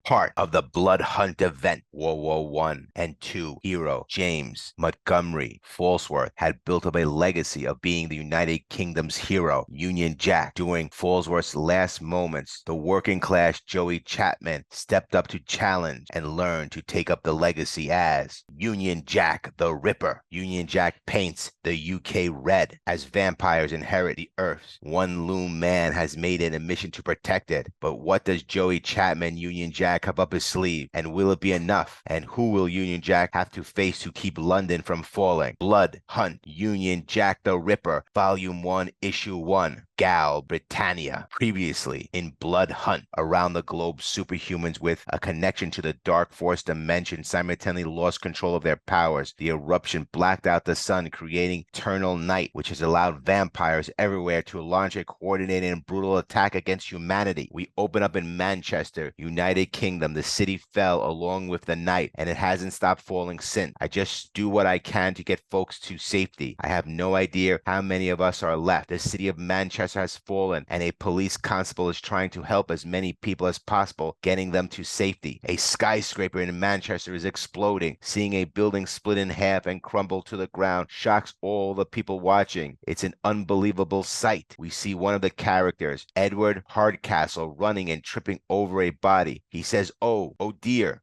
Part of the Blood Hunt event, World War One and Two hero James Montgomery Falsworth had built up a legacy of being the United Kingdom's hero, Union Jack. During Falsworth's last moments, the working class Joey Chapman stepped up to challenge and learn to take up the legacy as Union Jack the Ripper. Union Jack paints the UK red as vampires inherit the Earth. One loom man has made it a mission to protect it, but what does Joey Chapman, Union Jack, have up his sleeve, and will it be enough? And who will Union Jack have to face to keep London from falling? Blood Hunt, Union Jack the Ripper, Volume 1, Issue 1. Gal, Britannia. Previously in Blood Hunt, around the globe, superhumans with a connection to the Dark Force dimension simultaneously lost control of their powers. The eruption blacked out the sun, creating eternal night, which has allowed vampires everywhere to launch a coordinated and brutal attack against humanity. We open up in Manchester, United Kingdom. The city fell along with the night, and it hasn't stopped falling since. I just do what I can to get folks to safety. I have no idea how many of us are left. The city of Manchester has fallen, and a police constable is trying to help as many people as possible, getting them to safety. A skyscraper in Manchester is exploding. Seeing a building split in half and crumble to the ground shocks all the people watching. It's an unbelievable sight. We see one of the characters, Edward Hardcastle, running and tripping over a body. He says, oh dear,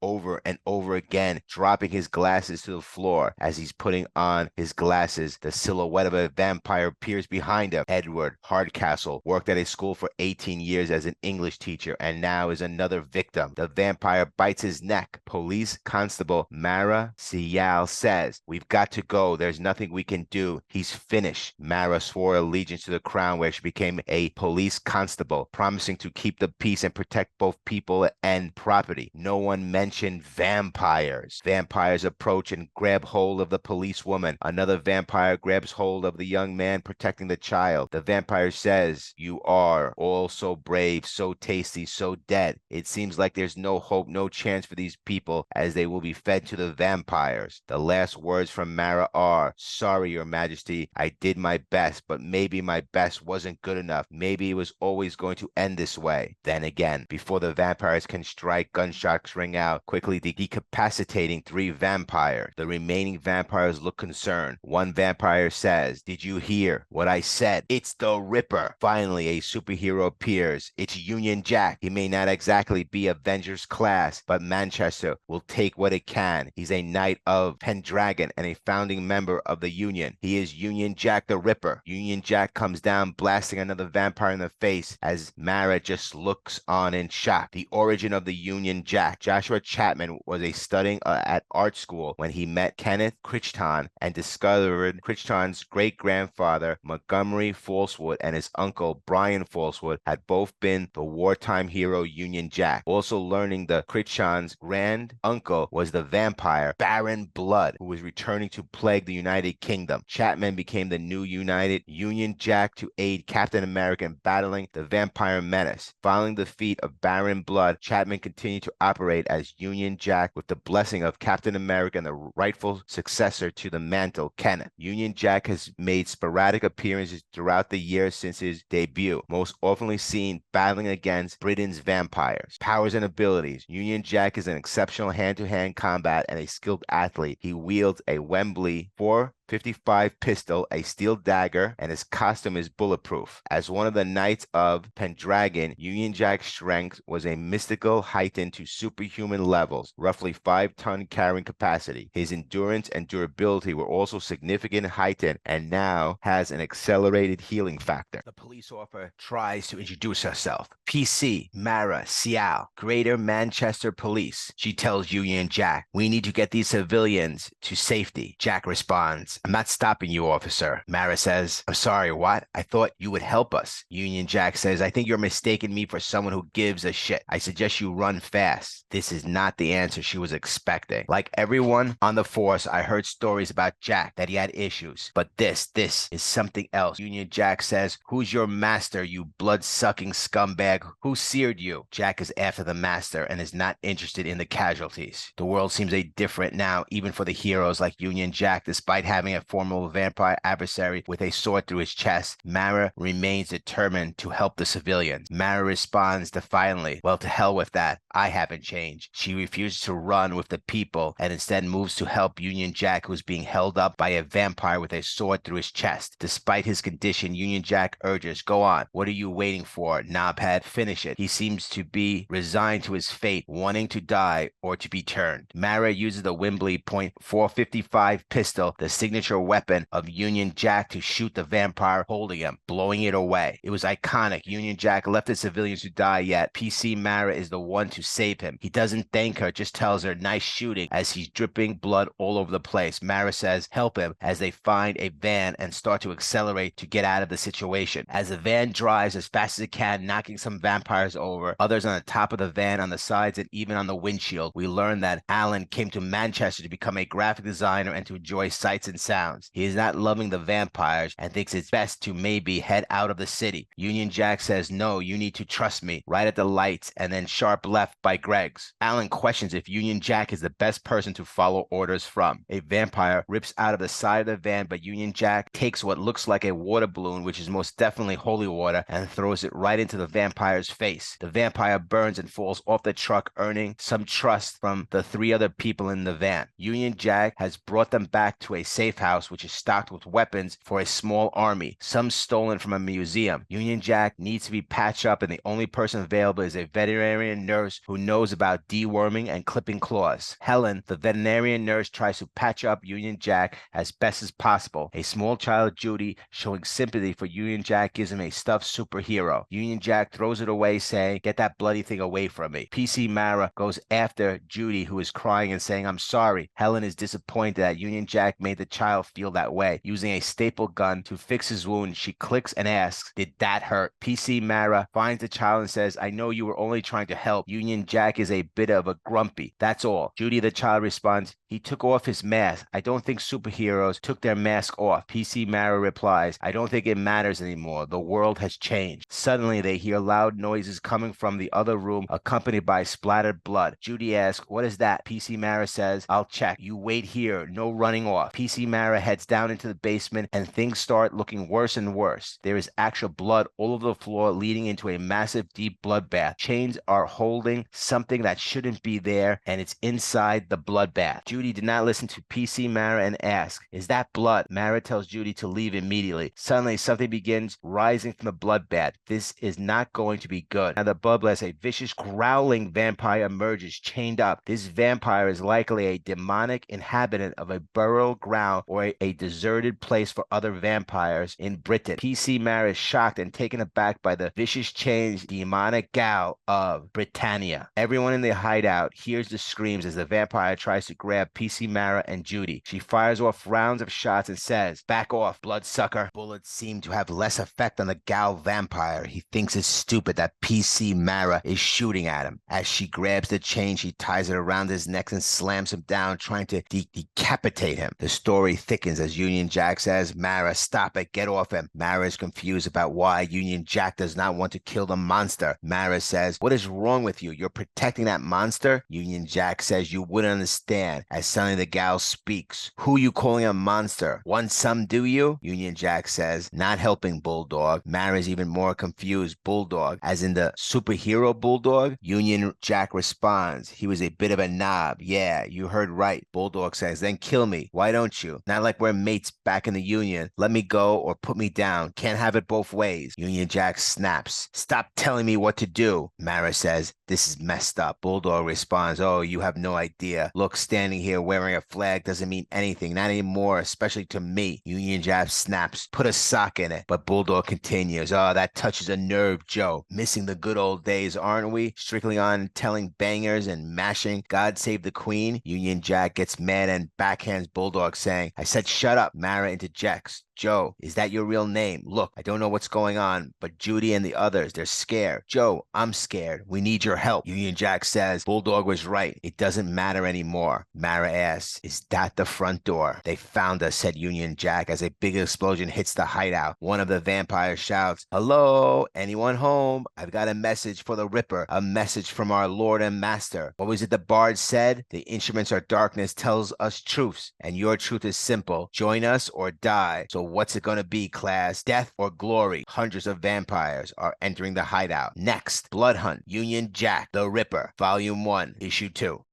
over and over again, dropping his glasses to the floor. As he's putting on his glasses, the silhouette of a vampire appears behind him. Edward Hardcastle worked at a school for 18 years as an English teacher and now is another victim. The vampire bites his neck. Police Constable Mara Syal says, we've got to go. There's nothing we can do. He's finished. Mara swore allegiance to the crown, where she became a police constable, promising to keep the peace and protect both people and property. No one mentioned vampires. Vampires approach and grab hold of the policewoman. Another vampire grabs hold of the young man protecting the child. The vampire says, you are all so brave, so tasty, so dead. It seems like there's no hope, no chance for these people, as they will be fed to the vampires. The last words from Mara are, sorry, Your Majesty, I did my best, but maybe my best wasn't good enough. Maybe it was always going to end this way. Then again, before the vampires can strike, gunshots ring out, quickly decapitating 3 vampires. The remaining vampires look concerned. One vampire says, did you hear what I said? It's the Ripper. Finally, a superhero appears. It's Union Jack. He may not exactly be Avengers class, but Manchester will take what it can. He's a knight of Pendragon and a founding member of the Union. He is Union Jack the Ripper. Union Jack comes down, blasting another vampire in the face as Mara just looks on in shock. The origin of the Union Jack. Joshua Chapman was studying at art school when he met Kenneth Crichton and discovered Crichton's great-grandfather, Montgomery Falsworth, and his uncle, Brian Falsworth, had both been the wartime hero Union Jack. Also learning the Crichton's grand uncle was the vampire Baron Blood, who was returning to plague the United Kingdom. Chapman became the new United Union Jack to aid Captain America in battling the vampire menace. Following the defeat of Baron Blood, Chapman continued to operate as Union Jack with the blessing of Captain America and the rightful successor to the mantle, Kenneth. Union Jack has made sporadic appearances throughout the years since his debut, most often seen battling against Britain's vampires. Powers and abilities. Union Jack is an exceptional hand-to-hand combat and a skilled athlete. He wields a Wembley 455 pistol, a steel dagger, and his costume is bulletproof. As one of the Knights of Pendragon, Union Jack's strength was a mystical heightened to superhuman levels, roughly 5-ton carrying capacity. His endurance and durability were also significantly heightened and now has an accelerated healing factor. The police officer tries to introduce herself. PC Mara Syal, Greater Manchester Police. She tells Union Jack, we need to get these civilians to safety. Jack responds, I'm not stopping you, officer. Mara says, I'm sorry, what? I thought you would help us. Union Jack says, I think you're mistaking me for someone who gives a shit. I suggest you run fast. This is not the answer she was expecting. Like everyone on the force, I heard stories about Jack, that he had issues. But this is something else. Union Jack says, who's your master, you blood-sucking scumbag? Who seared you? Jack is after the master and is not interested in the casualties. The world seems different now, even for the heroes like Union Jack, despite having a former vampire adversary with a sword through his chest. Mara remains determined to help the civilians. Mara responds defiantly, well, to hell with that. I haven't changed. She refuses to run with the people and instead moves to help Union Jack, who's being held up by a vampire with a sword through his chest. Despite his condition, Union Jack urges, go on. What are you waiting for, knobhead? Finish it. He seems to be resigned to his fate, wanting to die or to be turned. Mara uses the Wembley .455 pistol, the signature weapon of Union Jack, to shoot the vampire holding him, blowing it away. It was iconic. Union Jack left the civilians to die, yet PC Mara is the one to save him. He doesn't thank her, just tells her nice shooting as he's dripping blood all over the place. Mara says help him as they find a van and start to accelerate to get out of the situation. As the van drives as fast as it can, knocking some vampires over, others on the top of the van, on the sides, and even on the windshield, we learn that Alan came to Manchester to become a graphic designer and to enjoy sights and sounds. He is not loving the vampires and thinks it's best to maybe head out of the city. Union Jack says, no, you need to trust me, right at the lights, and then sharp left by Greg's. Alan questions if Union Jack is the best person to follow orders from. A vampire rips out of the side of the van, but Union Jack takes what looks like a water balloon, which is most definitely holy water, and throws it right into the vampire's face. The vampire burns and falls off the truck, earning some trust from the three other people in the van. Union Jack has brought them back to a safe house, which is stocked with weapons for a small army, some stolen from a museum. Union Jack needs to be patched up, and the only person available is a veterinarian nurse who knows about deworming and clipping claws. Helen, the veterinarian nurse, tries to patch up Union Jack as best as possible. A small child, Judy, showing sympathy for Union Jack, gives him a stuffed superhero. Union Jack throws it away, saying, get that bloody thing away from me. PC Mara goes after Judy, who is crying and saying, I'm sorry. Helen is disappointed that Union Jack made the child feel that way. Using a staple gun to fix his wound, she clicks and asks, did that hurt? PC Mara finds the child and says, I know you were only trying to help. Union Jack is a bit of a grumpy. That's all. Judy, the child, responds, he took off his mask. I don't think superheroes took their mask off. PC Mara replies, I don't think it matters anymore. The world has changed. Suddenly, they hear loud noises coming from the other room, accompanied by splattered blood. Judy asks, what is that? PC Mara says, I'll check. You wait here. No running off. PC Mara heads down into the basement, and things start looking worse and worse. There is actual blood all over the floor, leading into a massive, deep bloodbath. Chains are holding something that shouldn't be there, and it's inside the bloodbath. Judy did not listen to PC Mara and asks, is that blood? Mara tells Judy to leave immediately. Suddenly, something begins rising from the bloodbath. This is not going to be good. Now, the bloodbath, a vicious, growling vampire emerges, chained up. This vampire is likely a demonic inhabitant of a burial ground or a deserted place for other vampires in Britain. PC Mara is shocked and taken aback by the vicious change, demonic gal of Britannia. Everyone in the hideout hears the screams as the vampire tries to grab PC Mara and Judy. She fires off rounds of shots and says, back off, bloodsucker. Bullets seem to have less effect on the gal vampire. He thinks it's stupid that PC Mara is shooting at him. As she grabs the chain, she ties it around his neck and slams him down, trying to decapitate him. The story thickens as Union Jack says, Mara, stop it, get off him. Mara is confused about why Union Jack does not want to kill the monster. Mara says, what is wrong with you? You're protecting that monster? Union Jack says, you wouldn't understand. As suddenly the gal speaks. Who you calling a monster? Want some, do you? Union Jack says, not helping Bulldog. Mara is even more confused. Bulldog, as in the superhero Bulldog? Union Jack responds, he was a bit of a knob. Yeah, you heard right. Bulldog says, then kill me. Why don't you? Not like we're mates back in the Union. Let me go or put me down. Can't have it both ways. Union Jack snaps. Stop telling me what to do. Mara says, this is messed up. Bulldog responds, oh, you have no idea. Look, standing here wearing a flag doesn't mean anything. Not anymore, especially to me. Union Jack snaps. Put a sock in it. But Bulldog continues, oh, that touches a nerve, Joe. Missing the good old days, aren't we? Strictly on telling bangers and mashing God Save the Queen. Union Jack gets mad and backhands Bulldog, saying, I said shut up. Mara interjects. Joe, is that your real name? Look, I don't know what's going on, but Judy and the others, they're scared. Joe, I'm scared. We need your help. Union Jack says, Bulldog was right. It doesn't matter anymore. Mara asks, is that the front door? They found us, said Union Jack as a big explosion hits the hideout. One of the vampires shouts, hello, anyone home? I've got a message for the Ripper, a message from our Lord and Master. What was it the bard said? The instruments are darkness tells us truths, and your truth is simple. Join us or die. So what's it going to be, class? Death or glory? Hundreds of vampires are entering the hideout. Next, Blood Hunt, Union Jack, the Ripper, Volume 1, Issue 2.